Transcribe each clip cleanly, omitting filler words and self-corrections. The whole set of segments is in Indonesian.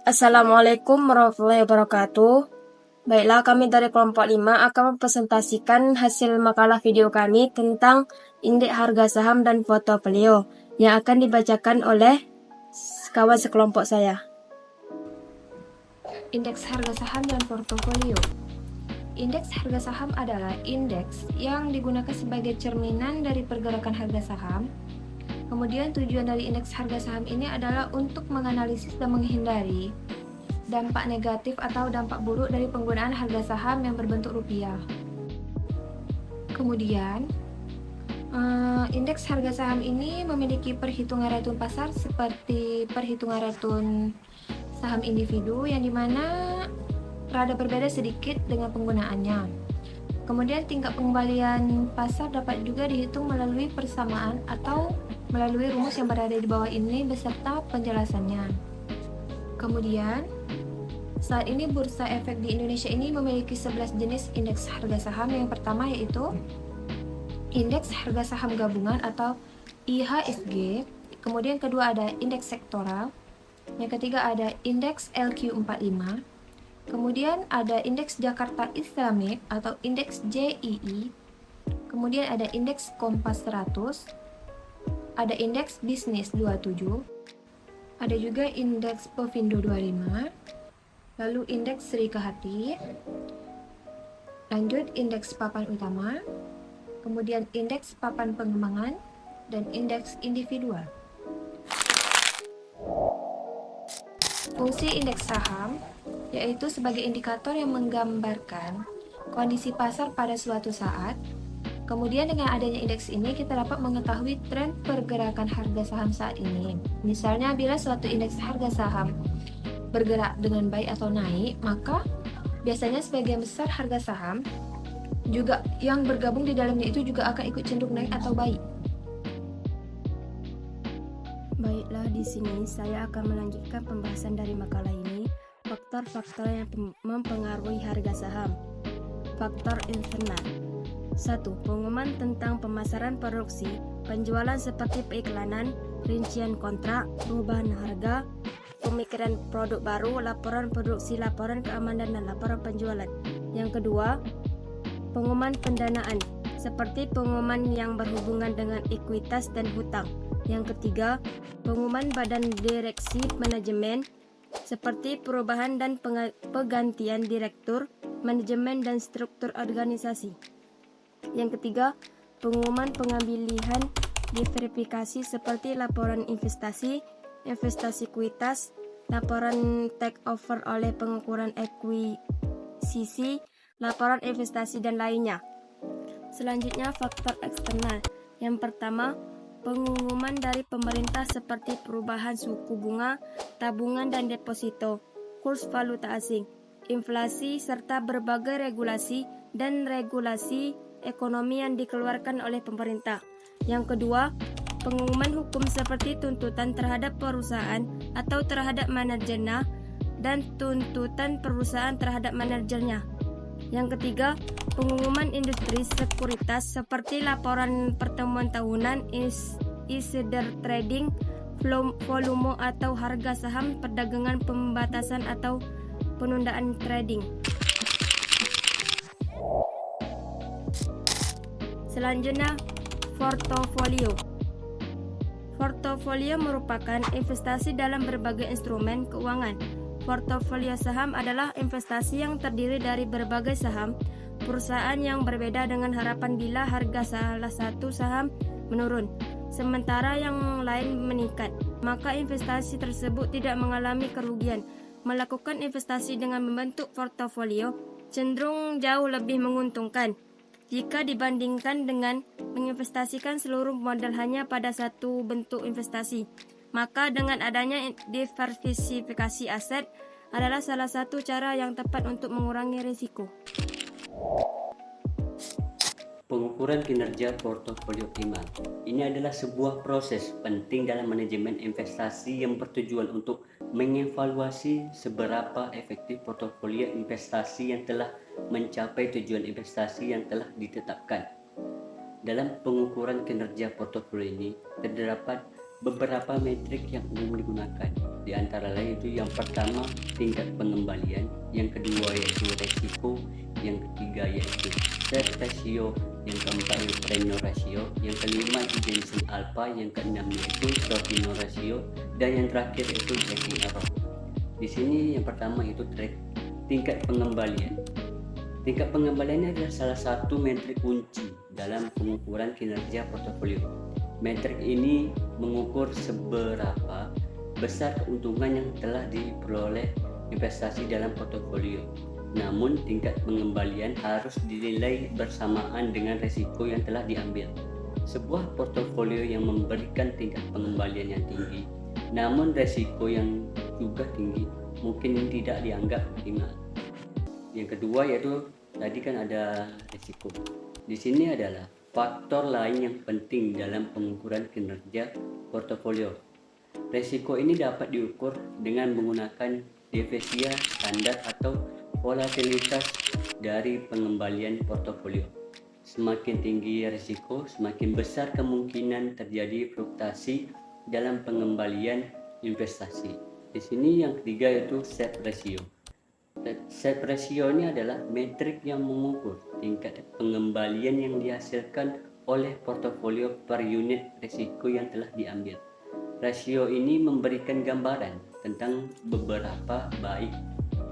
Assalamualaikum warahmatullahi wabarakatuh. Baiklah, kami dari kelompok 5 akan mempresentasikan hasil makalah video kami tentang indeks harga saham dan portofolio yang akan dibacakan oleh kawan sekelompok saya. Indeks harga saham dan portofolio. Indeks harga saham adalah indeks yang digunakan sebagai cerminan dari pergerakan harga saham. Kemudian tujuan dari indeks harga saham ini adalah untuk menganalisis dan menghindari dampak negatif atau dampak buruk dari penggunaan harga saham yang berbentuk rupiah. Kemudian, indeks harga saham ini memiliki perhitungan retun pasar seperti perhitungan retun saham individu yang dimana rada berbeda sedikit dengan penggunaannya. Kemudian tingkat pengembalian pasar dapat juga dihitung melalui persamaan atau melalui rumus yang berada di bawah ini beserta penjelasannya. Kemudian, saat ini Bursa Efek di Indonesia ini memiliki 11 jenis indeks harga saham. Yang pertama yaitu indeks harga saham gabungan atau IHSG. Kemudian kedua ada indeks sektoral. Yang ketiga ada indeks LQ45. Kemudian ada indeks Jakarta Islamic atau indeks JII. Kemudian ada indeks Kompas 100. Ada indeks Bisnis 27. Ada juga indeks Pevindo 25. Lalu indeks Serikahati. Lanjut indeks papan utama. Kemudian indeks papan pengembangan dan indeks individual. Fungsi indeks saham yaitu sebagai indikator yang menggambarkan kondisi pasar pada suatu saat. Kemudian dengan adanya indeks ini kita dapat mengetahui tren pergerakan harga saham saat ini. Misalnya bila suatu indeks harga saham bergerak dengan baik atau naik, maka biasanya sebagian besar harga saham juga yang bergabung di dalamnya itu juga akan ikut cenderung naik atau baik. Baiklah, di sini saya akan melanjutkan pembahasan dari makalah ini. Faktor-faktor yang mempengaruhi harga saham. Faktor internal. 1. Pengumuman tentang pemasaran produksi, penjualan seperti periklanan, rincian kontrak, perubahan harga, pemikiran produk baru, laporan produksi, laporan keamanan, dan laporan penjualan. Yang kedua, pengumuman pendanaan, seperti pengumuman yang berhubungan dengan ekuitas dan hutang. Yang ketiga, pengumuman badan direksi manajemen, seperti perubahan dan penggantian direktur, manajemen, dan struktur organisasi. Yang ketiga, pengumuman pengambilan diverifikasi seperti laporan investasi, investasi kuitas, laporan take over oleh pengukuran ekuisisi, laporan investasi, dan lainnya. Selanjutnya, faktor eksternal. Yang pertama, pengumuman dari pemerintah seperti perubahan suku bunga, tabungan dan deposito, kurs valuta asing, inflasi, serta berbagai regulasi dan regulasi ekonomi yang dikeluarkan oleh pemerintah. Yang kedua, pengumuman hukum seperti tuntutan terhadap perusahaan atau terhadap manajernya dan tuntutan perusahaan terhadap manajernya. Yang ketiga, pengumuman industri sekuritas seperti laporan pertemuan tahunan, insider trading, volume atau harga saham, perdagangan pembatasan atau penundaan trading. Selanjutnya, portofolio. Portofolio merupakan investasi dalam berbagai instrumen keuangan. Portofolio saham adalah investasi yang terdiri dari berbagai saham perusahaan yang berbeda dengan harapan bila harga salah satu saham menurun, sementara yang lain meningkat. Maka investasi tersebut tidak mengalami kerugian. Melakukan investasi dengan membentuk portofolio cenderung jauh lebih menguntungkan jika dibandingkan dengan menginvestasikan seluruh modal hanya pada satu bentuk investasi. Maka dengan adanya diversifikasi aset adalah salah satu cara yang tepat untuk mengurangi risiko. Pengukuran kinerja portofolio optimal. Ini adalah sebuah proses penting dalam manajemen investasi yang bertujuan untuk mengevaluasi seberapa efektif portofolio investasi yang telah mencapai tujuan investasi yang telah ditetapkan. Dalam pengukuran kinerja portofolio ini terdapat beberapa metrik yang umum digunakan. Di antara lain itu yang pertama tingkat pengembalian, yang kedua yaitu resiko, yang ketiga yaitu set ratio, yang keempat yaitu Pareto ratio, yang kelima itu Jensen alpha, yang keenam yaitu Sortino ratio, dan yang terakhir yaitu tracking error. Di sini yang pertama yaitu tingkat pengembalian. Tingkat pengembalian adalah salah satu metrik kunci dalam pengukuran kinerja portofolio. Metrik ini mengukur seberapa besar keuntungan yang telah diperoleh investasi dalam portofolio. Namun tingkat pengembalian harus dinilai bersamaan dengan risiko yang telah diambil. Sebuah portofolio yang memberikan tingkat pengembalian yang tinggi, namun risiko yang juga tinggi, mungkin tidak dianggap optimal. Yang kedua yaitu tadi kan ada risiko. Di sini adalah faktor lain yang penting dalam pengukuran kinerja portofolio. Risiko ini dapat diukur dengan menggunakan defisia standar atau volatilitas dari pengembalian portofolio. Semakin tinggi risiko, semakin besar kemungkinan terjadi fluktuasi dalam pengembalian investasi. Di sini yang ketiga yaitu set ratio. Set ratio ini adalah metrik yang mengukur tingkat pengembalian yang dihasilkan oleh portofolio per unit risiko yang telah diambil. Rasio ini memberikan gambaran tentang beberapa baik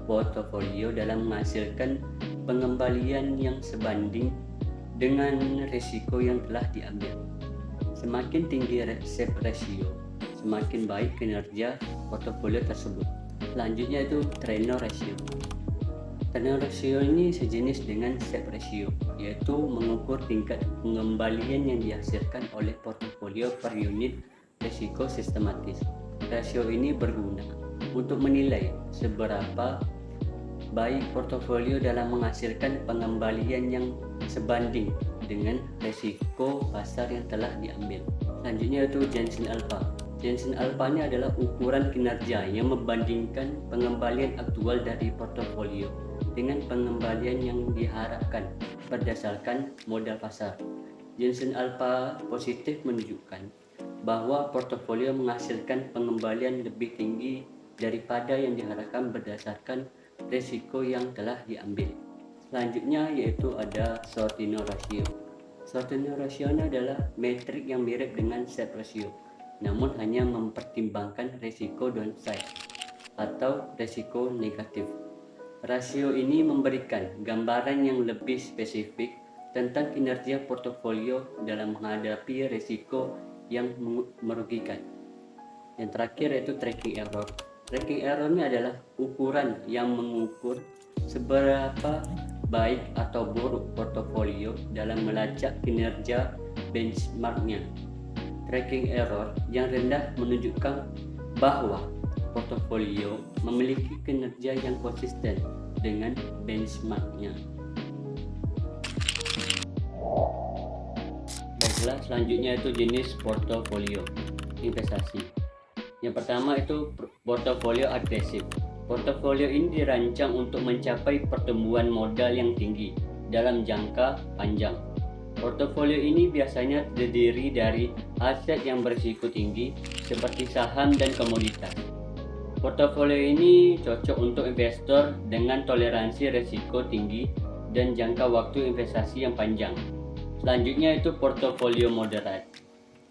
portofolio dalam menghasilkan pengembalian yang sebanding dengan risiko yang telah diambil. Semakin tinggi set ratio, semakin baik kinerja portofolio tersebut. Selanjutnya itu Pareto ratio. Pareto ratio ini sejenis dengan set ratio, yaitu mengukur tingkat pengembalian yang dihasilkan oleh portofolio per unit risiko sistematis. Rasio ini berguna untuk menilai seberapa baik portofolio dalam menghasilkan pengembalian yang sebanding dengan risiko pasar yang telah diambil. Selanjutnya itu Jensen alpha. Jensen alpha ini adalah ukuran kinerja yang membandingkan pengembalian aktual dari portofolio dengan pengembalian yang diharapkan berdasarkan modal pasar. Jensen alpha positif menunjukkan bahwa portofolio menghasilkan pengembalian lebih tinggi daripada yang diharapkan berdasarkan risiko yang telah diambil. Selanjutnya yaitu ada Sortino ratio. Sortino ratio adalah metrik yang mirip dengan set ratio, namun hanya mempertimbangkan risiko downside atau risiko negatif. Rasio ini memberikan gambaran yang lebih spesifik tentang kinerja portofolio dalam menghadapi risiko yang merugikan. Yang terakhir yaitu tracking error. Tracking error ini adalah ukuran yang mengukur seberapa baik atau buruk portofolio dalam melacak kinerja benchmarknya. Tracking error yang rendah menunjukkan bahwa portofolio memiliki kinerja yang konsisten dengan benchmarknya. Baiklah, selanjutnya itu jenis portofolio investasi. Yang pertama itu portofolio agresif. Portofolio ini dirancang untuk mencapai pertumbuhan modal yang tinggi dalam jangka panjang. Portofolio ini biasanya terdiri dari aset yang berisiko tinggi seperti saham dan komoditas. Portofolio ini cocok untuk investor dengan toleransi risiko tinggi dan jangka waktu investasi yang panjang. Selanjutnya itu portofolio moderat.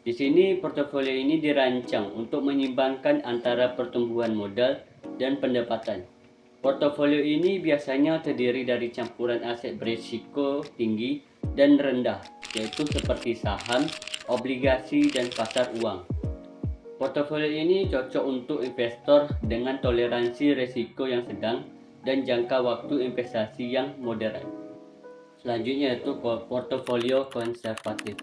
Di sini portofolio ini dirancang untuk menyeimbangkan antara pertumbuhan modal dan pendapatan. Portofolio ini biasanya terdiri dari campuran aset berisiko tinggi dan rendah, yaitu seperti saham, obligasi, dan pasar uang. Portofolio ini cocok untuk investor dengan toleransi risiko yang sedang dan jangka waktu investasi yang moderat. Selanjutnya yaitu portofolio konservatif.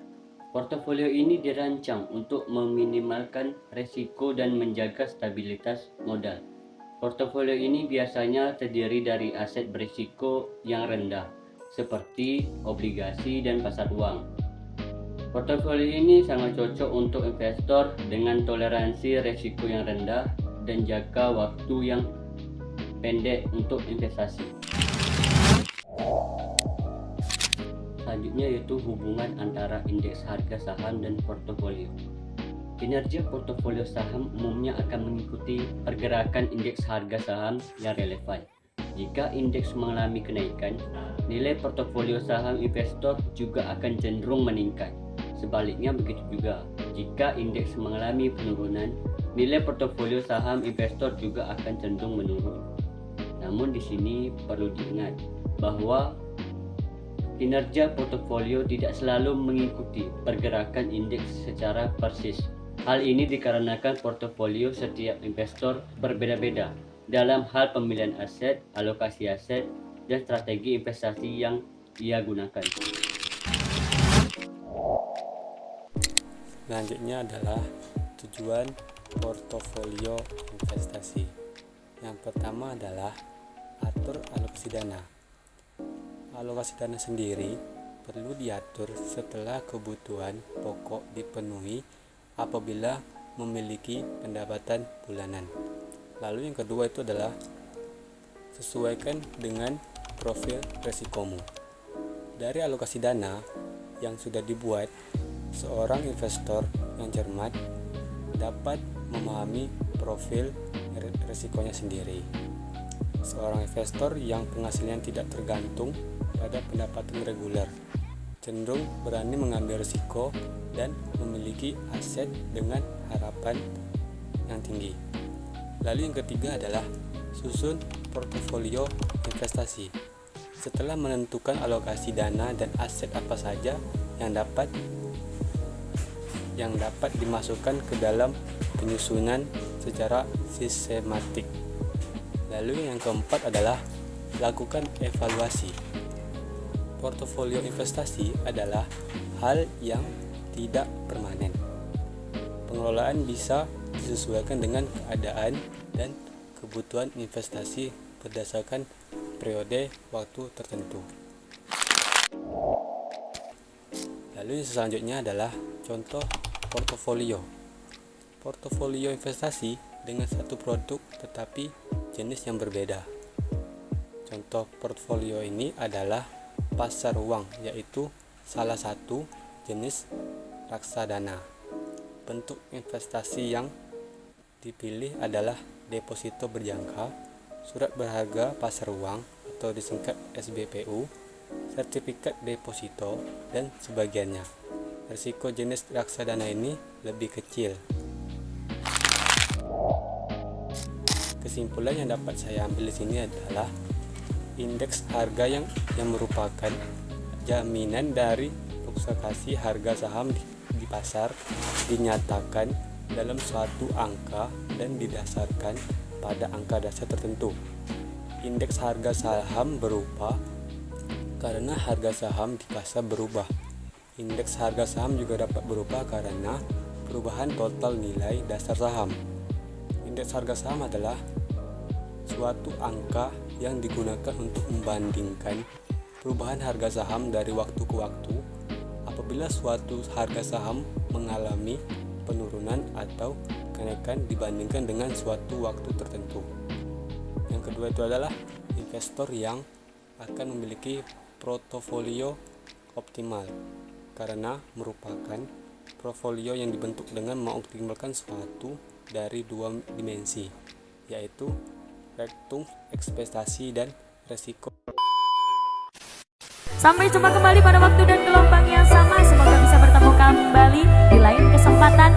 Portofolio ini dirancang untuk meminimalkan resiko dan menjaga stabilitas modal. Portofolio ini biasanya terdiri dari aset berisiko yang rendah, seperti obligasi dan pasar uang. Portofolio ini sangat cocok untuk investor dengan toleransi risiko yang rendah dan jangka waktu yang pendek untuk investasi. Selanjutnya yaitu hubungan antara indeks harga saham dan portofolio. Kinerja portofolio saham umumnya akan mengikuti pergerakan indeks harga saham yang relevan. Jika indeks mengalami kenaikan, nilai portofolio saham investor juga akan cenderung meningkat. Sebaliknya begitu juga, jika indeks mengalami penurunan, nilai portofolio saham investor juga akan cenderung menurun. Namun di sini perlu diingat bahwa kinerja portofolio tidak selalu mengikuti pergerakan indeks secara persis. Hal ini dikarenakan portofolio setiap investor berbeda-beda dalam hal pemilihan aset, alokasi aset, dan strategi investasi yang ia gunakan. Selanjutnya adalah tujuan portofolio investasi. Yang pertama adalah atur alokasi dana. Alokasi dana sendiri perlu diatur setelah kebutuhan pokok dipenuhi apabila memiliki pendapatan bulanan. Lalu yang kedua itu adalah sesuaikan dengan profil resikomu. Dari alokasi dana yang sudah dibuat, seorang investor yang cermat dapat memahami profil resikonya sendiri. Seorang investor yang penghasilannya tidak tergantung pada pendapatan reguler cenderung berani mengambil risiko dan memiliki aset dengan harapan yang tinggi. Lalu yang ketiga adalah susun portofolio investasi. Setelah menentukan alokasi dana dan aset apa saja yang dapat dimasukkan ke dalam penyusunan secara sistematik. Lalu yang keempat adalah lakukan evaluasi. Portofolio investasi adalah hal yang tidak permanen. Pengelolaan bisa disesuaikan dengan keadaan dan kebutuhan investasi berdasarkan periode waktu tertentu. Lalu yang selanjutnya adalah contoh portofolio. Portofolio investasi dengan satu produk tetapi jenis yang berbeda. Contoh portofolio ini adalah pasar uang, yaitu salah satu jenis reksadana. Bentuk investasi yang dipilih adalah deposito berjangka, surat berharga pasar uang atau disingkat SBPU, sertifikat deposito, dan sebagiannya. Risiko jenis reksadana ini lebih kecil. Kesimpulan yang dapat saya ambil di sini adalah indeks harga yang merupakan jaminan dari fluktuasi harga saham di pasar dinyatakan dalam suatu angka dan didasarkan pada angka dasar tertentu. Indeks harga saham berubah karena harga saham di pasar berubah. Indeks harga saham juga dapat berubah karena perubahan total nilai dasar saham. Indeks harga saham adalah suatu angka yang digunakan untuk membandingkan perubahan harga saham dari waktu ke waktu apabila suatu harga saham mengalami penurunan atau kenaikan dibandingkan dengan suatu waktu tertentu. Yang kedua itu adalah investor yang akan memiliki portofolio optimal karena merupakan portofolio yang dibentuk dengan mengoptimalkan suatu dari dua dimensi, yaitu return ekspektasi dan resiko. Sampai jumpa kembali pada waktu dan gelombang yang sama. Semoga bisa bertemu kembali di lain kesempatan.